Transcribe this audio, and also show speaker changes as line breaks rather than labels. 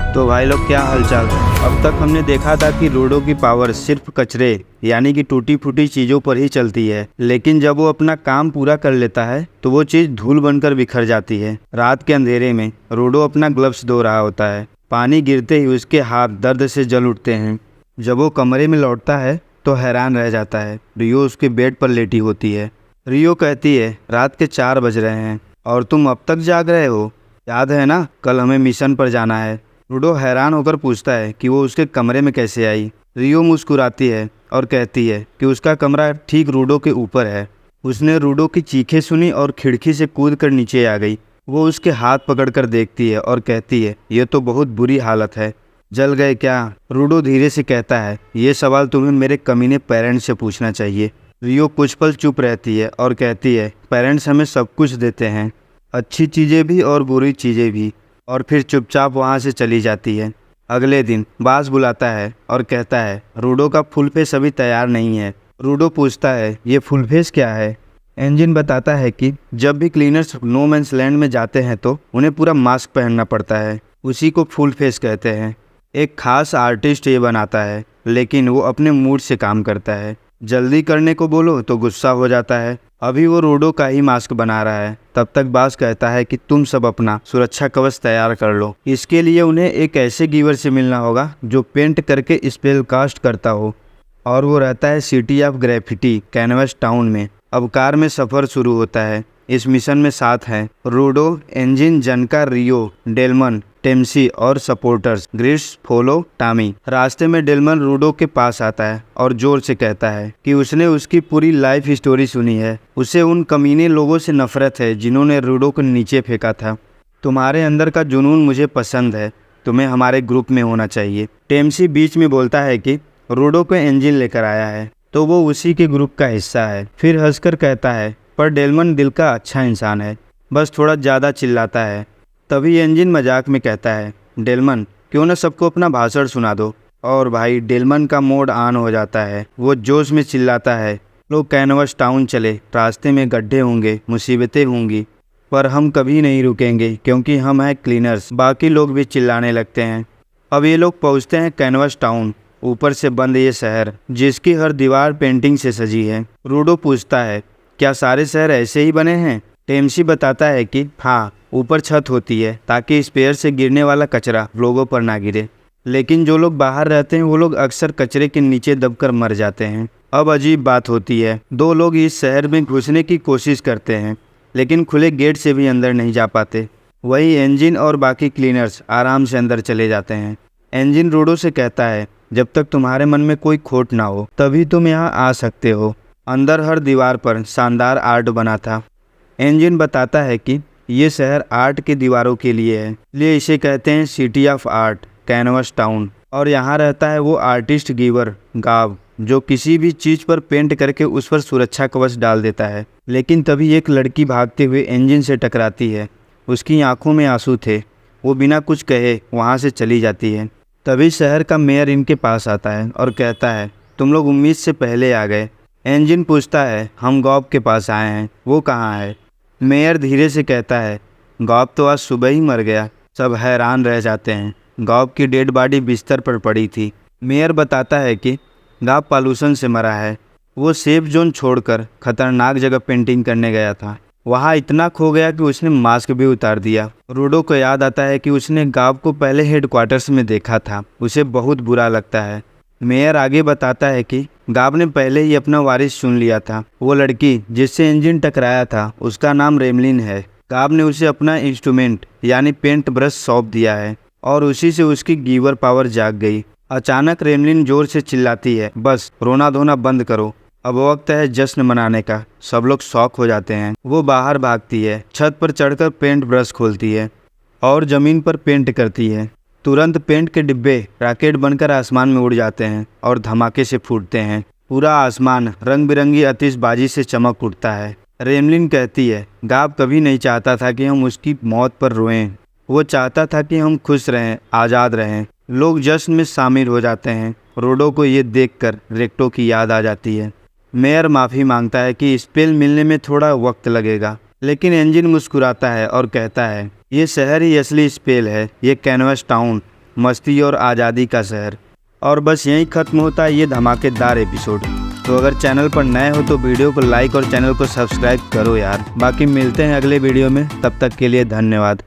तो भाई लोग क्या हालचाल। अब तक हमने देखा था कि रूडो की पावर सिर्फ कचरे यानी कि टूटी फूटी चीज़ों पर ही चलती है, लेकिन जब वो अपना काम पूरा कर लेता है तो वो चीज़ धूल बनकर बिखर जाती है। रात के अंधेरे में रूडो अपना ग्लव्स धो रहा होता है। पानी गिरते ही उसके हाथ दर्द से जल उठते हैं। जब वो कमरे में लौटता है तो हैरान रह जाता है। रियो उसके बेड पर लेटी होती है। रियो कहती है, रात के 4 बज रहे हैं और तुम अब तक जाग रहे हो। याद है ना, कल हमें मिशन पर जाना है। रूडो हैरान होकर पूछता है कि वो उसके कमरे में कैसे आई। रियो मुस्कुराती है और कहती है कि उसका कमरा ठीक रूडो के ऊपर है। उसने रूडो की चीखें सुनी और खिड़की से कूदकर नीचे आ गई। वो उसके हाथ पकड़कर देखती है और कहती है, ये तो बहुत बुरी हालत है। जल गए क्या? रूडो धीरे से कहता है, ये सवाल तुम्हें मेरे कमीने पेरेंट्स से पूछना चाहिए। रियो कुछ पल चुप रहती है और कहती है, पेरेंट्स हमें सब कुछ देते हैं, अच्छी चीज़ें भी और बुरी चीज़ें भी, और फिर चुपचाप वहाँ से चली जाती है। अगले दिन बास बुलाता है और कहता है, रूडो का फुल फेस अभी तैयार नहीं है। रूडो पूछता है, ये फुल फेस क्या है? एंजिन बताता है कि जब भी क्लीनर्स नो मैंस लैंड में जाते हैं तो उन्हें पूरा मास्क पहनना पड़ता है, उसी को फुल फेस कहते हैं। एक खास आर्टिस्ट ये बनाता है, लेकिन वो अपने मूड से काम करता है। जल्दी करने को बोलो तो गुस्सा हो जाता है। अभी वो रूडो का ही मास्क बना रहा है। तब तक बास कहता है कि तुम सब अपना सुरक्षा कवच तैयार कर लो। इसके लिए उन्हें एक ऐसे गीवर से मिलना होगा जो पेंट करके स्पेल कास्ट करता हो, और वो रहता है city of graffiti canvas town में। अब कार में सफ़र शुरू होता है। इस मिशन में साथ हैं रूडो, एंजिन, जनका, रियो, डेलमन, टेम्सी और सपोर्टर्स ग्रिस, फोलो, टामी। रास्ते में डेलमन रूडो के पास आता है और जोर से कहता है कि उसने उसकी पूरी लाइफ स्टोरी सुनी है। उसे उन कमीने लोगों से नफरत है जिन्होंने रूडो को नीचे फेंका था। तुम्हारे अंदर का जुनून मुझे पसंद है, तुम्हें हमारे ग्रुप में होना चाहिए। टेम्सी बीच में बोलता है कि रूडो को एंजिन लेकर आया है तो वो उसी के ग्रुप का हिस्सा है। फिर हंसकर कहता है, पर डेलमन दिल का अच्छा इंसान है, बस थोड़ा ज़्यादा चिल्लाता है। तभी एंजिन मजाक में कहता है, डेलमन क्यों न सबको अपना भाषण सुना दो। और भाई डेलमन का मोड ऑन हो जाता है। वो जोश में चिल्लाता है, लोग कैनवस टाउन चले, रास्ते में गड्ढे होंगे, मुसीबतें होंगी, पर हम कभी नहीं रुकेंगे क्योंकि हम हैं क्लीनर्स। बाकी लोग भी चिल्लाने लगते हैं। अब ये लोग पहुँचते हैं कैनवस टाउन, ऊपर से बंद ये शहर जिसकी हर दीवार पेंटिंग से सजी है। रूडो पूछता है, क्या सारे शहर ऐसे ही बने हैं? टेम्सी बताता है कि हाँ, ऊपर छत होती है ताकि स्पेयर से गिरने वाला कचरा लोगों पर ना गिरे, लेकिन जो लोग बाहर रहते हैं वो लोग अक्सर कचरे के नीचे दबकर मर जाते हैं। अब अजीब बात होती है, 2 लोग इस शहर में घुसने की कोशिश करते हैं लेकिन खुले गेट से भी अंदर नहीं जा पाते। वही एंजिन और बाकी क्लीनर्स आराम से अंदर चले जाते हैं। एंजिन रूडो से कहता है, जब तक तुम्हारे मन में कोई खोट ना हो तभी तुम यहाँ आ सकते हो। अंदर हर दीवार पर शानदार आर्ट बना था। एंजिन बताता है कि ये शहर आर्ट की दीवारों के लिए है, इसलिए इसे कहते हैं city of art canvas town. और यहाँ रहता है वो आर्टिस्ट गीवर गाव, जो किसी भी चीज़ पर पेंट करके उस पर सुरक्षा कवच डाल देता है। लेकिन तभी एक लड़की भागते हुए एंजिन से टकराती है। उसकी आंखों में आंसू थे। वो बिना कुछ कहे वहाँ से चली जाती है। तभी शहर का मेयर इनके पास आता है और कहता है, तुम लोग उम्मीद से पहले आ गए। एंजिन पूछता है, हम गॉब के पास आए हैं, वो कहाँ है? मेयर धीरे से कहता है, गॉब तो आज सुबह ही मर गया। सब हैरान रह जाते हैं। गॉब की डेड बॉडी बिस्तर पर पड़ी थी। मेयर बताता है कि गॉब पॉल्यूशन से मरा है। वो सेफ जोन छोड़कर खतरनाक जगह पेंटिंग करने गया था। वहाँ इतना खो गया कि उसने मास्क भी उतार दिया। रूडो को याद आता है कि उसने गॉब को पहले हेडक्वार्टर्स में देखा था। उसे बहुत बुरा लगता है। मेयर आगे बताता है कि गॉब ने पहले ही अपना वारिस चुन लिया था। वो लड़की जिससे इंजन टकराया था उसका नाम रेमलिन है। गॉब ने उसे अपना इंस्ट्रूमेंट यानी पेंट ब्रश सौंप दिया है और उसी से उसकी गीवर पावर जाग गई। अचानक रेमलिन जोर से चिल्लाती है, बस रोना धोना बंद करो, अब वक्त है जश्न मनाने का। सब लोग शॉक हो जाते हैं। वो बाहर भागती है, छत पर चढ़कर पेंट ब्रश खोलती है और ज़मीन पर पेंट करती है। तुरंत पेंट के डिब्बे रॉकेट बनकर आसमान में उड़ जाते हैं और धमाके से फूटते हैं। पूरा आसमान रंग बिरंगी आतिशबाजी से चमक उठता है। रेमलिन कहती है, गॉब कभी नहीं चाहता था कि हम उसकी मौत पर रोएं। वो चाहता था कि हम खुश रहें, आज़ाद रहें। लोग जश्न में शामिल हो जाते हैं। रूडो को ये देखकर रेक्टो की याद आ जाती है। मेयर माफ़ी मांगता है कि स्पेल मिलने में थोड़ा वक्त लगेगा, लेकिन एंजिन मुस्कुराता है और कहता है, ये शहर ही असली स्पेल है, ये कैनवस टाउन। मस्ती और आज़ादी का शहर। और बस यहीं ख़त्म होता है ये धमाकेदार एपिसोड। तो अगर चैनल पर नए हो तो वीडियो को लाइक और चैनल को सब्सक्राइब करो यार। बाकी मिलते हैं अगले वीडियो में, तब तक के लिए धन्यवाद।